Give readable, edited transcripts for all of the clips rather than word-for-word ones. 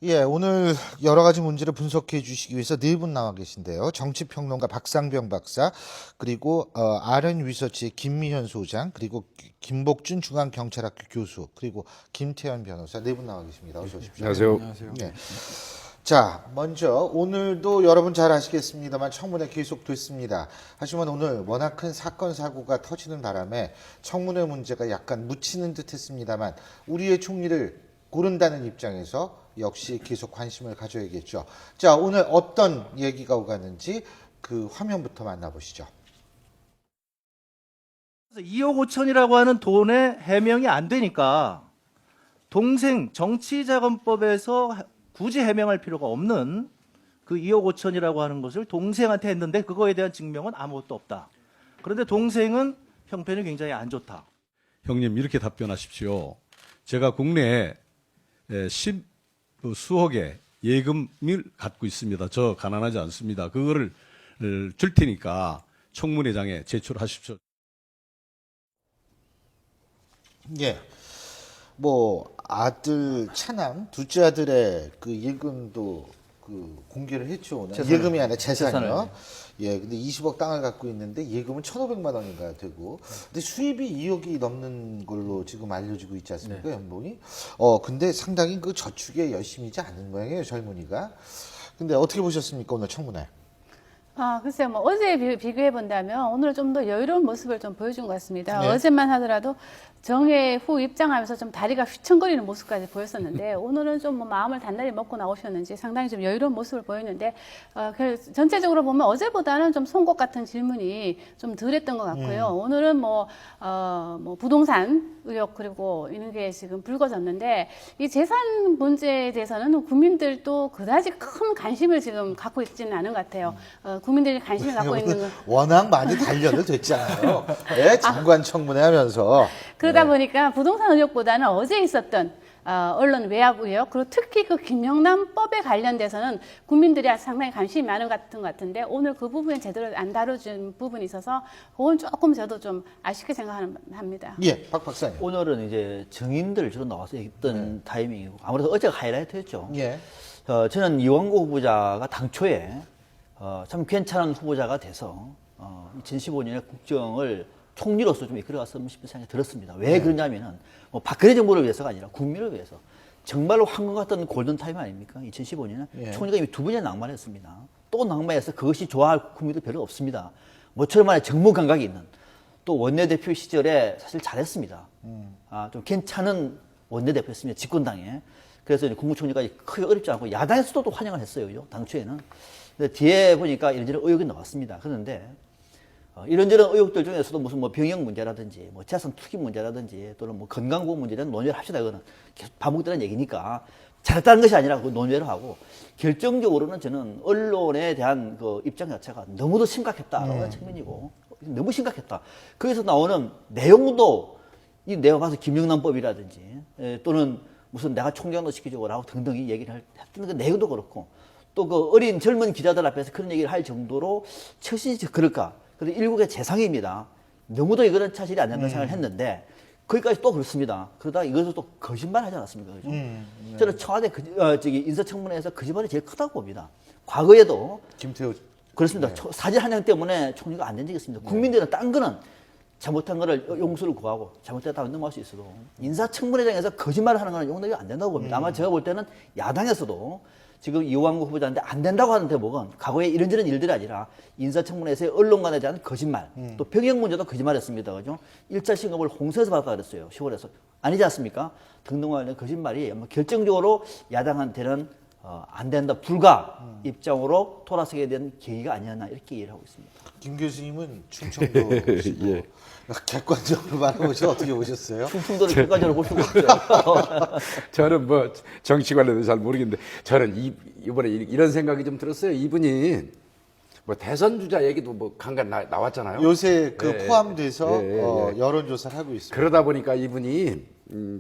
예, 오늘 여러 가지 문제를 분석해 주시기 위해서 네 분 나와 계신데요. 정치평론가 박상병 박사, 그리고 RN 리서치의 김미현 소장, 그리고 김복준 중앙경찰학교 교수, 그리고 김태현 변호사 네 분 나와 계십니다. 어서 오십시오. 안녕하세요. 안녕하세요. 네. 자, 먼저 오늘도 여러분 잘 아시겠습니다만 청문회 계속됐습니다. 하지만 오늘 워낙 큰 사건 사고가 터지는 바람에 청문회 문제가 약간 묻히는 듯했습니다만 우리의 총리를 고른다는 입장에서 역시 계속 관심을 가져야겠죠. 자, 오늘 어떤 얘기가 오가는지 그 화면부터 만나보시죠. 2억 5천이라고 하는 돈의 해명이 안 되니까 동생 정치자금법에서 굳이 해명할 필요가 없는 그 2억 5천이라고 하는 것을 동생한테 했는데 그거에 대한 증명은 아무것도 없다. 그런데 동생은 형편이 굉장히 안 좋다. 형님 이렇게 답변하십시오. 제가 국내에 수억의 예금을 갖고 있습니다. 저 가난하지 않습니다. 그거를 줄 테니까 청문회장에 제출하십시오. 예. 뭐 아들 차남 둘째 아들의 그 예금도 그 공개를 했죠. 오늘. 예금이 아니라 재산이요. 예, 근데 20억 땅을 갖고 있는데 예금은 1,500만 원인가 되고, 근데 수입이 2억이 넘는 걸로 지금 알려지고 있지 않습니까, 연봉이? 근데 상당히 그 저축에 열심히지 않은 모양이에요, 젊은이가. 근데 어떻게 보셨습니까, 오늘 청문회? 글쎄요, 뭐, 어제 비교해 본다면 오늘은 좀 더 여유로운 모습을 좀 보여준 것 같습니다. 네. 어제만 하더라도 정회 후 입장하면서 좀 다리가 휘청거리는 모습까지 보였었는데, 오늘은 좀 뭐 마음을 단단히 먹고 나오셨는지 상당히 좀 여유로운 모습을 보였는데, 전체적으로 보면 어제보다는 좀 송곳 같은 질문이 좀 덜 했던 것 같고요. 오늘은 뭐 부동산 의혹 그리고 이런 게 지금 불거졌는데, 이 재산 문제에 대해서는 국민들도 그다지 큰 관심을 지금 갖고 있지는 않은 것 같아요. 국민들이 관심을 갖고 있는 건 워낙 많이 단련을 됐잖아요. 네, 장관 청문회 하면서. 그러다 보니까 부동산 의혹보다는 어제 있었던 언론 외압 의혹, 그리고 특히 그 김영란법에 관련돼서는 국민들이 상당히 관심이 많은 것 같은데, 오늘 그 부분에 제대로 안 다뤄준 부분이 있어서 그건 조금 저도 좀 아쉽게 생각합니다. 예, 박 박사님. 오늘은 이제 증인들 주로 나와서 있던 타이밍이고, 아무래도 어제가 하이라이트였죠. 예. 저는 이완구 후보자가 당초에 참 괜찮은 후보자가 돼서 2015년에 국정을 총리로서 좀 이끌어갔으면 싶은 생각이 들었습니다. 왜 그러냐면은 뭐 박근혜 정부를 위해서가 아니라 국민을 위해서 정말로 황금 같은 골든타임 아닙니까? 2015년에 총리가 이미 두 번이나 낙마했습니다. 또 낙마해서 그것이 좋아할 국민도 별로 없습니다. 모처럼 말해 정무 감각이 있는, 또 원내대표 시절에 사실 잘했습니다. 좀 괜찮은 원내대표였습니다. 집권당에. 그래서 이제 국무총리까지 크게 어렵지 않고 야당에서도 또 환영을 했어요. 그죠? 당초에는. 근데 뒤에 보니까 이런저런 의혹이 나왔습니다. 그런데 이런저런 의혹들 중에서도 무슨 뭐 병역 문제라든지 뭐 재산 투기 문제라든지 또는 뭐 건강보험 문제는 논의를 합시다. 그거는 계속 반복되는 얘기니까 잘했다는 것이 아니라 그 논의를 하고, 결정적으로는 저는 언론에 대한 그 입장 자체가 너무도 심각했다라는 측면이고, 너무 심각했다. 거기서 나오는 내용도 이 내가 봐서 김영란법이라든지 또는 무슨 내가 총장도 시키자고 등등 이 얘기를 했던 그 내용도 그렇고, 또 그 어린 젊은 기자들 앞에서 그런 얘기를 할 정도로 처신이 그럴까? 그리고 일국의 재상입니다. 너무도 이거는 차실이 안 된다는 생각을 했는데, 거기까지 또 그렇습니다. 그러다 이것을 또 거짓말 하지 않았습니까? 그죠? 저는 청와대 인사청문회에서 거짓말이 제일 크다고 봅니다. 과거에도 김태우. 그렇습니다. 사진 한 장 때문에 총리가 안 된 적이 있습니다. 국민들은 딴 거는 잘못한 거를 용서를 구하고 잘못됐다고 넘어갈 수 있어도 인사청문회장에서 거짓말을 하는 거는 용납이 안 된다고 봅니다. 아마 제가 볼 때는 야당에서도 지금 이완구 후보자한테 안 된다고 하는 대목은 과거에 이런저런 일들이 아니라 인사청문회에서의 언론관에 대한 거짓말, 또 병역 문제도 거짓말했습니다. 그죠? 1차 신검을 홍수에서 받았다 그랬어요. 10월에서. 아니지 않습니까? 등등하는 거짓말이 결정적으로 야당한테는 안 된다, 불가 입장으로 돌아서게 된 계기가 아니었나, 이렇게 이해를 하고 있습니다. 김 교수님은 충청도시고 예. 객관적으로 바라보셔 어떻게 보셨어요? 충청도를 객관적으로 볼 수가 없죠. 저는 뭐 정치 관련해서 잘 모르겠는데 저는 이번에 이런 생각이 좀 들었어요. 이분이 뭐 대선 주자 얘기도 뭐 간간 나왔잖아요. 요새 그 예, 포함돼서 예. 여론조사를 하고 있습니다. 그러다 보니까 이분이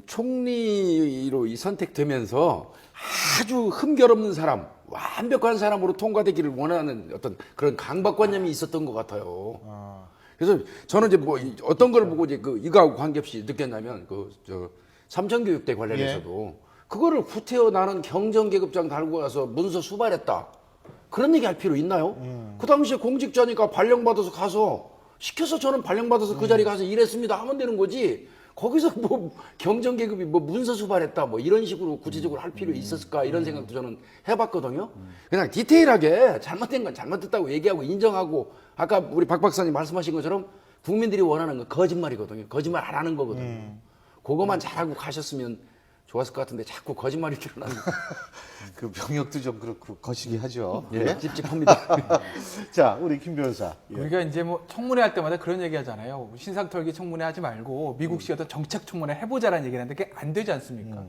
총리로 선택되면서 아주 흠결없는 사람, 완벽한 사람으로 통과되기를 원하는 어떤 그런 강박관념이 있었던 것 같아요. 그래서 저는 이제 뭐 어떤 걸 보고 이제 이거하고 관계없이 느꼈냐면 삼천교육대 관련해서도 그거를 후퇴어 나는 경정계급장 달고 가서 문서 수발했다. 그런 얘기 할 필요 있나요? 그 당시에 공직자니까 발령받아서 가서 시켜서 저는 발령받아서 그 자리 가서 일했습니다 하면 되는 거지. 거기서 뭐 경정계급이 뭐 문서 수발했다 뭐 이런 식으로 구체적으로 할 필요 있었을까 이런 생각도 저는 해봤거든요. 그냥 디테일하게 잘못된 건 잘못됐다고 얘기하고 인정하고 아까 우리 박 박사님 말씀하신 것처럼 국민들이 원하는 건 거짓말이거든요. 거짓말 안 하는 거거든요. 그거만 잘하고 가셨으면 좋았을 것 같은데 자꾸 거짓말이 드러나는 그 병역도 좀 그렇고 거시기 하죠. 예, 찝찝합니다. 자, 우리 김 변호사. 우리가 이제 뭐 청문회 할 때마다 그런 얘기 하잖아요. 신상털기 청문회 하지 말고 미국식 어떤 정책 청문회 해보자라는 얘기를 하는데 그게 안 되지 않습니까?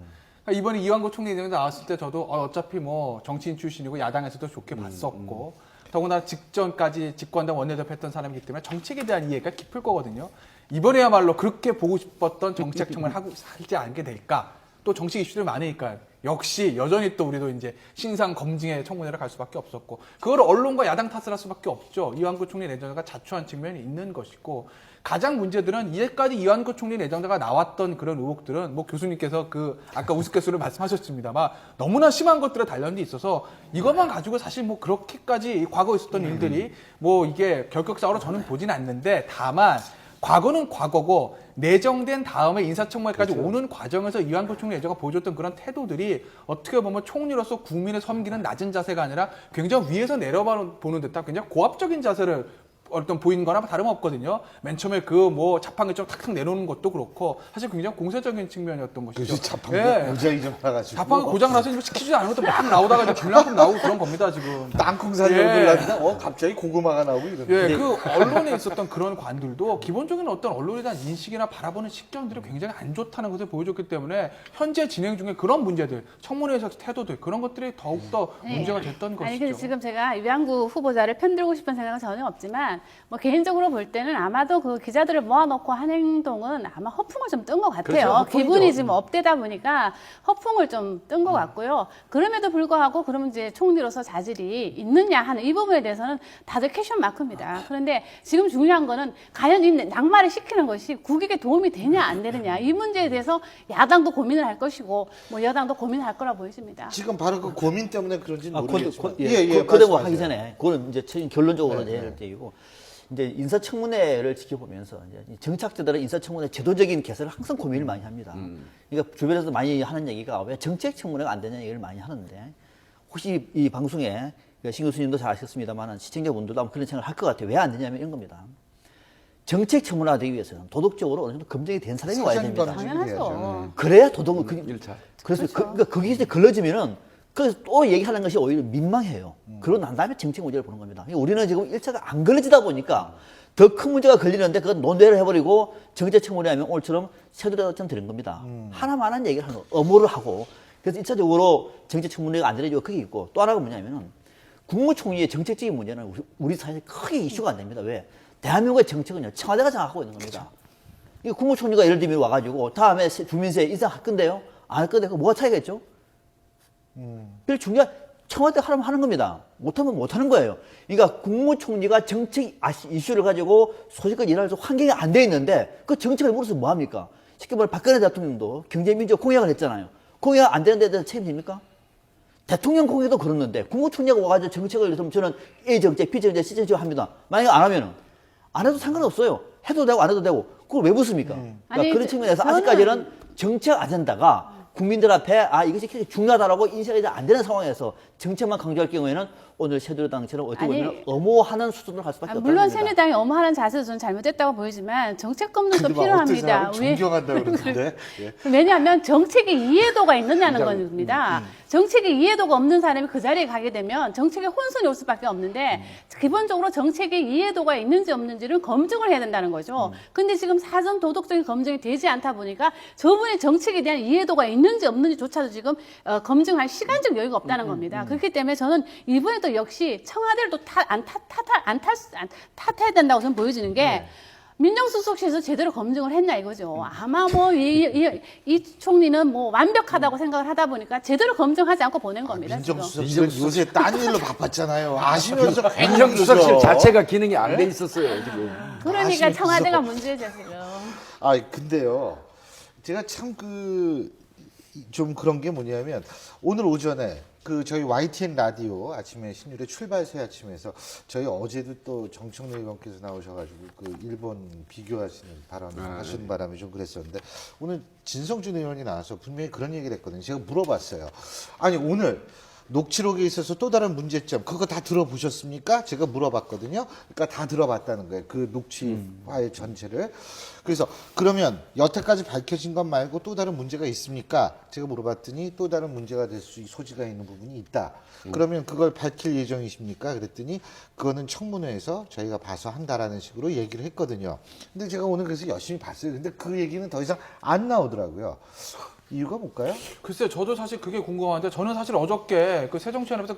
그러니까 이번에 이완구 총리 내용 나왔을 때 저도 어차피 뭐 정치인 출신이고 야당에서도 좋게 봤었고 더구나 직전까지 집권당 원내대표 했던 사람이기 때문에 정책에 대한 이해가 깊을 거거든요. 이번에야말로 그렇게 보고 싶었던 정책 청문회 하지 않게 될까? 또 정치 이슈들 많으니까 역시 여전히 또 우리도 이제 신상 검증의 청문회를 갈 수밖에 없었고 그걸 언론과 야당 탓을 할 수밖에 없죠. 이완구 총리 내정자가 자초한 측면이 있는 것이고 가장 문제들은 이제까지 이완구 총리 내정자가 나왔던 그런 의혹들은 뭐 교수님께서 그 아까 우스갯소리를 말씀하셨습니다만 너무나 심한 것들에 관련돼 있어서 이것만 가지고 사실 뭐 그렇게까지 과거에 있었던 일들이 뭐 이게 결격사고로 저는 보진 않는데 다만 과거는 과거고 내정된 다음에 인사청문회까지 오는 과정에서 이완구 총리 내정가 보여줬던 그런 태도들이 어떻게 보면 총리로서 국민을 섬기는 낮은 자세가 아니라 굉장히 위에서 내려보는 듯한 굉장히 고압적인 자세를 어떤 보이는 거나 다름없거든요. 맨 처음에 그 뭐 자판기 좀 탁탁 내놓는 것도 그렇고 사실 굉장히 공세적인 측면이었던 것이죠. 요새 자판기 고장이 좀 나가지고. 자판기 고장나서 이제 시키지도 않은 것도 막 나오다가 이제 불량품 나오고 그런 겁니다, 지금. 땅콩 사려고 그러니까 갑자기 고구마가 나오고 이러는데. 예, 그 언론에 있었던 그런 관들도 기본적인 어떤 언론에 대한 인식이나 바라보는 시점들이 굉장히 안 좋다는 것을 보여줬기 때문에 현재 진행 중에 그런 문제들, 청문회에서 태도들 그런 것들이 더욱더 문제가 됐던 아니, 것이죠. 근데 지금 제가 이완구 후보자를 편들고 싶은 생각은 전혀 없지만 뭐 개인적으로 볼 때는 아마도 그 기자들을 모아놓고 한 행동은 아마 허풍을 좀 뜬 것 같아요. 그렇죠, 허풍이죠. 기분이 지금 업되다 보니까 허풍을 좀 뜬 것 같고요. 그럼에도 불구하고 그러면 이제 총리로서 자질이 있느냐 하는 이 부분에 대해서는 다들 퀘션 마크입니다. 그런데 지금 중요한 거는 과연 이 낙마를 시키는 것이 국익에 도움이 되냐 안 되느냐 이 문제에 대해서 야당도 고민을 할 것이고 뭐 여당도 고민을 할 거라 보여집니다. 지금 바로 그 고민 때문에 그런지는 모르겠지만. 그 대목 하기 말씀하세요. 전에 그거는 이제 결론적으로 해야 될 때이고 이제 인사청문회를 지켜보면서 이제 정착자들은 인사청문회 제도적인 개선을 항상 고민을 많이 합니다. 그러니까 주변에서 많이 하는 얘기가 왜 정책청문회가 안 되냐 얘기를 많이 하는데 혹시 이 방송에 신 교수님도 잘 아셨습니다만 시청자분들도 아마 그런 생각을 할 것 같아요. 왜 안 되냐면 이런 겁니다. 정책청문회가 되기 위해서는 도덕적으로 어느 정도 검증이 된 사람이 와야 됩니다. 당연하죠. 그래야 도덕은 일차. 그래서 그러니까 거기에 이제 걸러지면은 그래서 또 얘기하는 것이 오히려 민망해요. 그러고 난 다음에 정책 문제를 보는 겁니다. 우리는 지금 1차가 안 걸려지다 보니까 더 큰 문제가 걸리는데 그건 논외를 해버리고 정책청문회 하면 오늘처럼 새누리당처럼 되는 겁니다. 하나만한 얘기를 하는 엄호를 하고 그래서 1차적으로 정책청문회가 안 되는 이유가 크게 있고 또 하나가 뭐냐면은 국무총리의 정책적인 문제는 우리 사회에 크게 이슈가 안 됩니다. 왜? 대한민국의 정책은요 청와대가 장악하고 있는 겁니다. 이 국무총리가 예를 들면 와가지고 다음에 주민세 인상할 건데요? 안 할 건데 뭐가 차이가 있죠? 그래서 중요한 청와대가 하라면 하는 겁니다. 못하면 못하는 거예요. 그러니까 국무총리가 정책 이슈를 가지고 소식을 일할 수 환경이 안 돼 있는데 그 정책을 물어서 뭐합니까? 쉽게 말해 박근혜 대통령도 경제민주화 공약을 했잖아요. 공약 안 되는 데 대해서 책임집니까? 대통령 공약도 그렇는데 국무총리가 와가지고 정책을 해서 저는 A 정책, B 정책, C 정책 합니다. 만약에 안 하면은 안 해도 상관없어요. 해도 되고 안 해도 되고 그걸 왜 묻습니까? 그러니까 아니, 그런 측면에서 저는- 아직까지는 정책 아젠다가 국민들 앞에 이것이 굉장히 중요하다라고 인식이 안 되는 상황에서 정책만 강조할 경우에는 오늘 새누리당처럼 어떻게 아니, 보면 엄호하는 수준으로 갈 수밖에 없다는 물론 겁니다. 새누리당이 엄호하는 자세도 좀 잘못됐다고 보이지만 정책 검증도 근데 막 어떤 필요합니다. 사람은 존경한다 그러는데. 예. 왜냐하면 정책의 이해도가 있느냐는 겁니다. 정책의 이해도가 없는 사람이 그 자리에 가게 되면 정책에 혼선이 올 수밖에 없는데 기본적으로 정책의 이해도가 있는지 없는지를 검증을 해야 된다는 거죠. 근데 지금 사전 도덕적인 검증이 되지 않다 보니까 저분의 정책에 대한 이해도가 있는지 없는지조차도 지금 검증할 시간적 여유가 없다는 겁니다. 그렇기 때문에 저는 이번에도 역시 청와대를 또 탓해야 된다고 저는 보여지는 게 민정수석실에서 제대로 검증을 했나 이거죠. 아마 뭐 이 총리는 뭐 완벽하다고 생각을 하다 보니까 제대로 검증하지 않고 보낸 겁니다. 지금. 민정수석실은 요새 딴 일로 바빴잖아요. 아시면서 민정수석실 그러죠. 자체가 기능이 안 돼 있었어요 지금. 그러니까 아시면서. 청와대가 문제죠 지금. 아 근데요, 제가 참 좀 그런 게 뭐냐면 오늘 오전에 그 저희 YTN 라디오 아침에 신율의 출발새 아침에서 저희 어제도 또 정청래 의원께서 나오셔가지고 그 일본 비교하시는 발언을 하시는 바람에 좀 그랬었는데 오늘 진성준 의원이 나와서 분명히 그런 얘기를 했거든요. 제가 물어봤어요. 아니 오늘 녹취록에 있어서 또 다른 문제점 그거 다 들어보셨습니까? 제가 물어봤거든요. 그러니까 다 들어봤다는 거예요. 그 녹취 파일 전체를. 그래서 그러면 여태까지 밝혀진 것 말고 또 다른 문제가 있습니까? 제가 물어봤더니 또 다른 문제가 될 수 소지가 있는 부분이 있다. 그러면 그걸 밝힐 예정이십니까? 그랬더니 그거는 청문회에서 저희가 봐서 한다라는 식으로 얘기를 했거든요. 근데 제가 오늘 그래서 열심히 봤어요. 근데 그 얘기는 더 이상 안 나오더라고요. 이유가 뭘까요? 글쎄요, 저도 사실 그게 궁금한데 저는 사실 어저께 그 새정치연합에서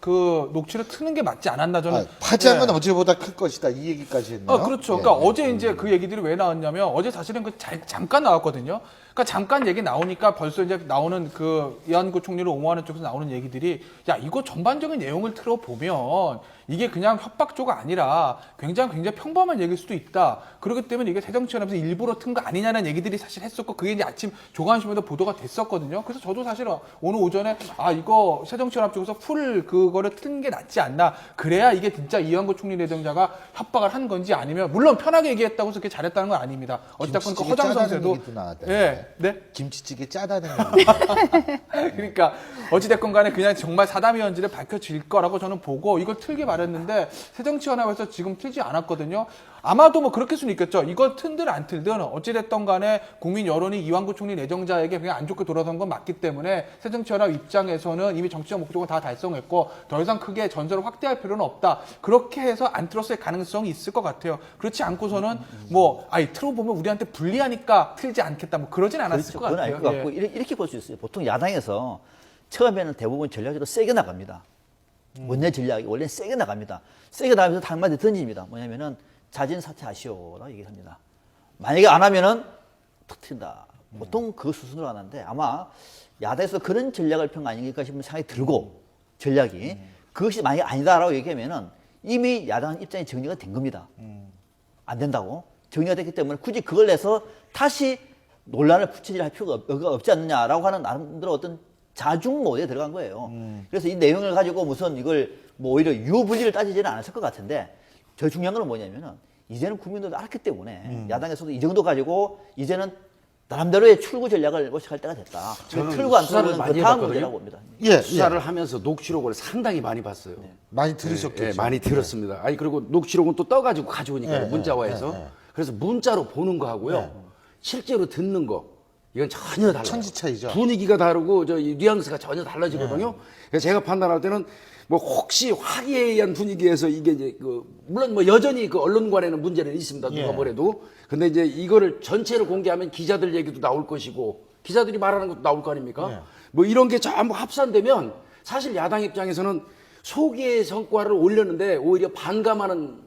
그 녹취를 트는 게 맞지 않았나 저는. 파장은 예. 어제보다 클 것이다 이 얘기까지 했네요. 그렇죠. 예, 그러니까 예. 어제 이제 그 얘기들이 왜 나왔냐면 어제 사실은 잠깐 나왔거든요. 그러니까 잠깐 얘기 나오니까 벌써 이제 나오는 그 이한구 총리를 옹호하는 쪽에서 나오는 얘기들이 야 이거 전반적인 내용을 틀어보면 이게 그냥 협박조가 아니라 굉장히 평범한 얘기일 수도 있다. 그렇기 때문에 이게 새정치연합에서 일부러 튼 거 아니냐는 얘기들이 사실 했었고 그게 이제 아침 조간신문에도 보도가 됐었거든요. 그래서 저도 사실 오늘 오전에 이거 새정치연합 쪽에서 그거를 튼 게 낫지 않나. 그래야 이게 진짜 이한구 총리 내정자가 협박을 한 건지 아니면 물론 편하게 얘기했다고 해서 그렇게 잘했다는 건 아닙니다. 어쨌든 그 허장 선수도 네. 김치찌개 짜다는 얘기. 그러니까 어찌됐건 간에 그냥 정말 사담이었는지를 밝혀질 거라고 저는 보고 이걸 틀게 말했는데 새정치연합에서 지금 틀지 않았거든요. 아마도 뭐 그렇게 수는 있겠죠. 이걸 틀든 안 틀든 어찌됐던 간에 국민 여론이 이완구 총리 내정자에게 그냥 안 좋게 돌아선 건 맞기 때문에 새정치연합 입장에서는 이미 정치적 목적을 다 달성했고 더 이상 크게 전설을 확대할 필요는 없다. 그렇게 해서 안 틀었을 가능성이 있을 것 같아요. 그렇지 않고서는 틀어보면 우리한테 불리하니까 틀지 않겠다. 뭐 그러진 않았을 그렇죠. 것 그건 같아요. 아닐 것 같고 이렇게 볼 수 있어요. 보통 야당에서 처음에는 대부분 전략적으로 세게 나갑니다. 원내 전략이 원래 세게 나갑니다. 세게 나가면서 한마디 던집니다. 뭐냐면은 자진 사퇴하시오라고 얘기를 합니다. 만약에 안 하면은 툭 튄다. 보통 그 수순으로 하는데 아마 야당에서 그런 전략을 편 거 아닌가 싶은 생각이 들고 전략이 그것이 만약에 아니다라고 얘기하면은 이미 야당 입장이 정리가 된 겁니다. 안 된다고 정리가 됐기 때문에 굳이 그걸 내서 다시 논란을 부채질할 필요가 없지 않느냐라고 하는 나름대로 어떤 자중 모드에 들어간 거예요. 그래서 이 내용을 가지고 무슨 이걸 뭐 오히려 유불리를 따지지는 않았을 것 같은데 더 중요한 건 뭐냐면은 이제는 국민들도 알았기 때문에 야당에서도 이 정도 가지고 이제는 나름대로의 출구 전략을 모색할 때가 됐다. 틀고 안 틀고는 그 다음 문제라고 봅니다. 수사를 하면서 녹취록을 상당히 많이 봤어요. 많이 들으셨겠죠. 예, 많이 들었습니다. 그리고 녹취록은 또 떠가지고 가져오니까요. 문자화해서. 그래서 문자로 보는 거 하고요. 실제로 듣는 거. 이건 전혀 달라요. 천지 차이죠. 분위기가 다르고 뉘앙스가 전혀 달라지거든요. 그래서 제가 판단할 때는 뭐 혹시 화기애애한 분위기에서 이게 이제 물론 뭐 여전히 그 언론관에는 문제는 있습니다. 누가 뭐래도. 근데 이제 이거를 전체를 공개하면 기자들 얘기도 나올 것이고 기자들이 말하는 것도 나올 거 아닙니까? 뭐 이런 게 전부 합산되면 사실 야당 입장에서는 소기의 성과를 올렸는데 오히려 반감하는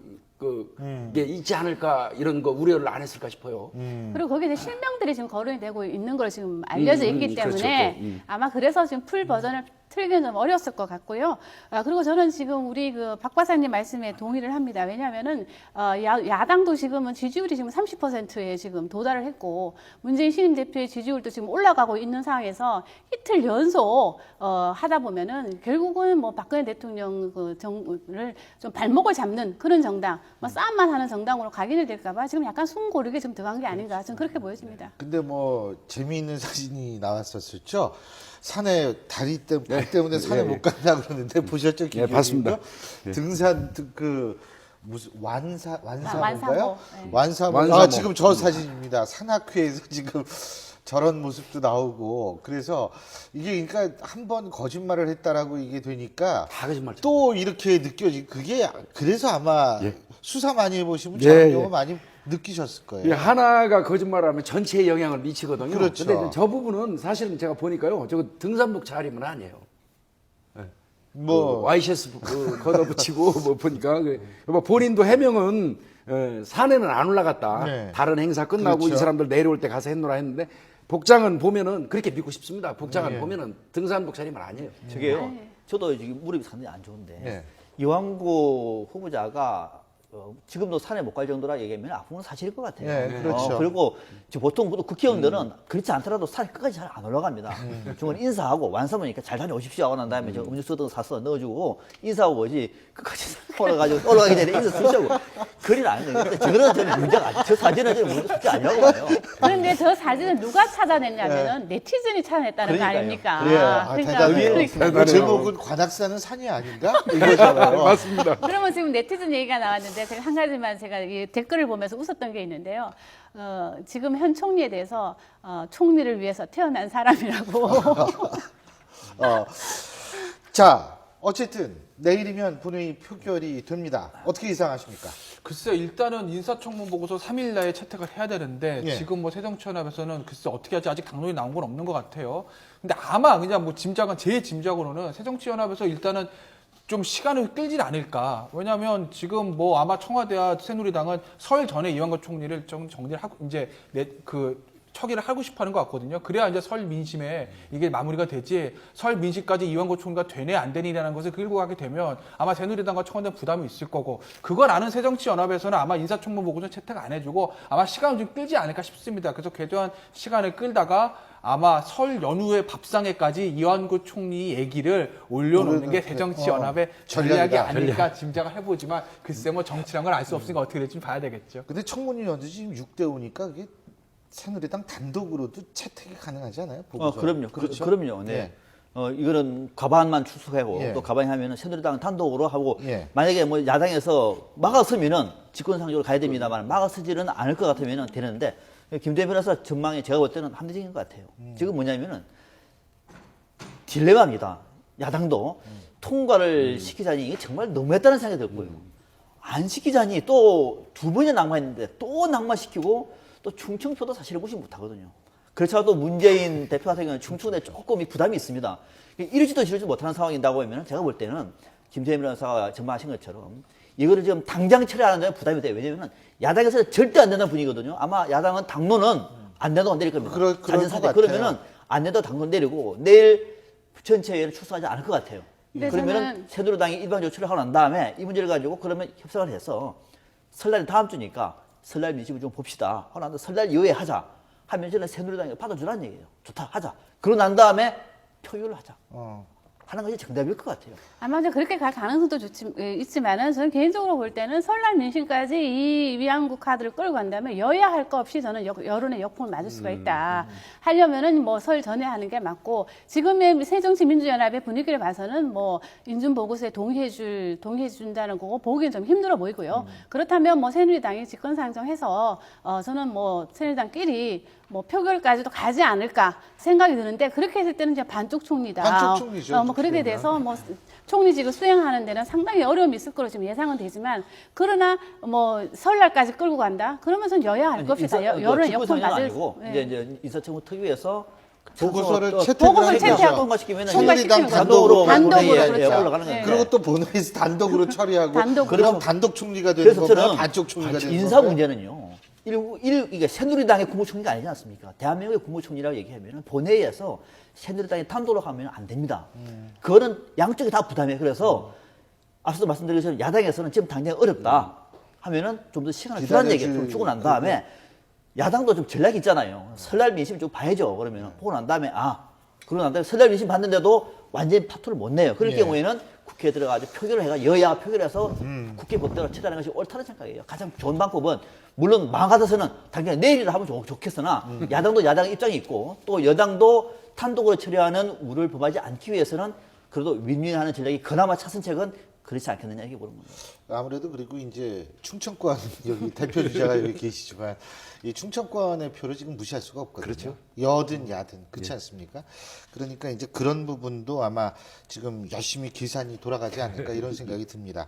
게 있지 않을까 이런 거 우려를 안 했을까 싶어요. 그리고 거기에 실명들이 지금 거론이 되고 있는 걸로 지금 알려져 있기 때문에 그렇죠, 아마 그래서 지금 풀 버전을 틀기는 좀 어려웠을 것 같고요. 그리고 저는 지금 우리 박 박사님 말씀에 동의를 합니다. 왜냐하면은 야당도 지금은 지지율이 지금 30%에 지금 도달을 했고 문재인 신임 대표의 지지율도 지금 올라가고 있는 상황에서 이틀 연속 하다 보면은 결국은 뭐 박근혜 대통령 정을 좀 발목을 잡는 그런 정당, 뭐 싸움만 하는 정당으로 각인이 될까봐 지금 약간 숨 고르게 좀 들어간 게 아닌가 저는 그렇게 보여집니다. 근데 뭐 재미있는 사진이 나왔었죠. 산에 발 때문에 산에 못 간다 그러는데 보셨죠? 예, 봤습니다. 등산 무슨 완사인가요? 네. 완사모. 지금 저 사진입니다. 산악회에서 지금 저런 모습도 나오고 그래서 이게 그러니까 한번 거짓말을 했다라고 이게 되니까 다 거짓말. 또 이렇게 그게 그래서 아마 수사 많이 해보시면 저런 경우 많이 느끼셨을 거예요. 하나가 거짓말하면 전체에 영향을 미치거든요. 그렇죠. 근데 저 부분은 사실은 제가 보니까요. 저거 등산복 차림은 아니에요. 뭐 와이셔츠 걷어붙이고 뭐 보니까 본인도 해명은 산에는 안 올라갔다. 네. 다른 행사 끝나고 그렇죠. 이 사람들 내려올 때 가서 했노라 했는데 복장은 보면은 그렇게 믿고 싶습니다. 복장은 보면은 등산복 차림은 아니에요. 저게요. 저도 지금 무릎이 상당히 안 좋은데 네. 이완구 후보자가 지금도 산에 못 갈 정도라 얘기하면 앞으로는 사실일 것 같아요. 네, 그렇죠. 그리고 지금 보통 국회의원들은 그렇지 않더라도 산 끝까지 잘 안 올라갑니다. 중간 인사하고 완사모니까 잘 다녀오십시오 하고 난 다음에 저 음료수 등 사서 넣어주고 인사하고 오지 끝까지 올라가지고 올라가기 전에 인사 쓰자고 그리는 안 해요. 근데 저거는 저는 문제가 아니에요. 저 사진은 저는 문제 아니라고 봐요. 그런데 저 사진을 누가 찾아냈냐면은 네티즌이 찾아냈다는 거 그러니까요. 아닙니까? 그래요. 아, 대단해요. 그러니까. 그 제목은 관악산은 산이 아닌가? 이거잖아요. 맞습니다. 그러면 지금 네티즌 얘기가 나왔는데 제가 한 가지만 제가 이 댓글을 보면서 웃었던 게 있는데요. 지금 현 총리에 대해서 총리를 위해서 태어난 사람이라고. 자, 어쨌든 내일이면 본회의 표결이 됩니다. 어떻게 예상하십니까? 글쎄요, 일단은 인사청문 보고서 3일 내에 채택을 해야 되는데 예. 지금 뭐 새정치연합에서는 글쎄 어떻게 할지 아직 당론이 나온 건 없는 것 같아요. 근데 아마 그냥 뭐 제 짐작으로는 새정치연합에서 일단은 좀 시간을 끌진 않을까. 왜냐하면 지금 뭐 아마 청와대와 새누리당은 설 전에 이완구 총리를 정리를 하고 이제 처리를 하고 싶어하는 것 같거든요. 그래야 이제 설 민심에 이게 마무리가 되지. 설 민심까지 이완구 총리가 되네 안 되니라는 것을 끌고 가게 되면 아마 새누리당과 청와대 부담이 있을 거고 그걸 아는 새정치연합에서는 아마 인사청문 보고서 채택 안 해주고 아마 시간을 좀 끌지 않을까 싶습니다. 그래서 최대한 시간을 끌다가 아마 설 연후의 밥상에까지 이완구 총리 얘기를 올려놓는 게 새정치연합의 전략이 전략이다. 아닐까 짐작을 해보지만 글쎄 뭐 정치란 걸 알 수 없으니까 어떻게 될지 봐야 되겠죠. 근데 청문위원들이 지금 6대 5니까 그게 새누리당 단독으로도 채택이 가능하지 않아요? 보고서. 그럼요. 그렇죠? 그럼요. 네. 예. 이거는 과반만 출석하고 예. 또 과반이 하면은 새누리당 단독으로 하고 예. 만약에 뭐 야당에서 막아서면은 직권상정으로 가야 됩니다만 막아서지는 않을 것 같으면은 되는데 김대현 변호사 전망이 제가 볼 때는 합리적인 것 같아요. 지금 뭐냐면은 딜레마입니다. 야당도 통과를 시키자니 이게 정말 너무했다는 생각이 들고요. 안 시키자니 또 두 번이나 낙마했는데 또 낙마시키고 또 충청표도 사실 무시 못하거든요. 그렇지만 문재인 대표 같은 경우는 충청도에 조금 부담이 있습니다. 이러지도 저러지도 못하는 상황인다고 하면 제가 볼 때는 김재현 변호사가 전망하신 것처럼 이거를 지금 당장 처리하는 데는 부담이 돼요. 왜냐하면 야당에서 절대 안 된다는 분위기거든요. 아마 야당은 당론은 안 내도 안 내릴 겁니다. 그럴 것 같아요. 그러면은 안 내도 당론 내리고 내일 전체회의를 출석하지 않을 것 같아요. 근데 그러면은 새누리당이 일방적으로 처리하고 난 다음에 이 문제를 가지고 그러면 협상을 해서 설날이 다음 주니까 설날 민심을 좀 봅시다. 하고 난 다음에 설날 이후에 하자. 하면 저는 새누리당이 받아주라는 얘기예요. 좋다, 하자. 그러고 난 다음에 표결을 하자. 하는 것이 정답일 것 같아요. 아마 이제 그렇게 갈 가능성도 있지만은 저는 개인적으로 볼 때는 설날 민심까지 이 위안부 카드를 끌고 간다면 여야 할 거 없이 저는 여론의 역풍을 맞을 수가 있다. 하려면은 뭐 설 전에 하는 게 맞고 지금의 새정치민주연합의 분위기를 봐서는 뭐 인준 보고서에 동의해준다는 거고 보기엔 좀 힘들어 보이고요. 그렇다면 뭐 새누리당이 직권상정해서 저는 뭐 새누리당끼리 뭐 표결까지도 가지 않을까 생각이 드는데 그렇게 했을 때는 이제 반쪽 총리다. 반쪽 총리죠. 뭐 그렇게 돼서 뭐 총리직을 수행하는 데는 상당히 어려움이 있을 거로 지금 예상은 되지만 그러나 뭐 설날까지 끌고 간다. 그러면서 여야 할 것 없이 다 여론의 역풍 맞을. 아니고 네. 이제 인사청문 특위에서 보고서를 또 채택을 보고서를 하는 채택하고 거죠. 통과시키면은 새누리당 통과시키는 단독으로 단독으로 본회의에 그렇죠. 올라가는 거예요. 네. 그리고 또 본회의에서 단독으로 처리하고 단독으로. 그럼 단독 총리가 되는 그래서 건가요? 저는 반쪽 총리가 되는 인사 건가요? 문제는요. 이게 새누리당의 국무총리가 아니지 않습니까? 대한민국의 국무총리라고 얘기하면 본회의에서 새누리당이 단독으로 하면 안 됩니다. 그거는 양쪽이 다 부담해요. 그래서 앞서도 말씀드린 것처럼 야당에서는 지금 당장 어렵다 하면은 좀 더 시간을 주라는 얘기를 좀 주고 난 다음에 야당도 좀 전략이 있잖아요. 설날 민심 좀 봐야죠. 그러면 보고 난 다음에 그러고 난 다음에 설날 민심 봤는데도 완전히 파토를 못 내요. 그럴 예. 경우에는 국회에 들어가서 표결을 해가 여야 표결해서 국회 법대로 처리하는 것이 옳다는 생각이에요. 가장 좋은 방법은 물론 마음 같아서는 당장 내일이라 하면 좋겠으나 야당도 야당 입장이 있고 또 여당도 단독으로 처리하는 우를 범하지 않기 위해서는 그래도 윈윈하는 전략이 그나마 차선책은 그렇지 않겠느냐 이게 보는 겁니다. 아무래도 그리고 이제 충청권 여기 대표 주자가 여기 계시지만 이 충청권의 표를 지금 무시할 수가 없거든요. 그렇죠. 여든 야든 그렇지 않습니까? 그러니까 이제 그런 부분도 아마 지금 열심히 계산이 돌아가지 않을까 이런 생각이 듭니다.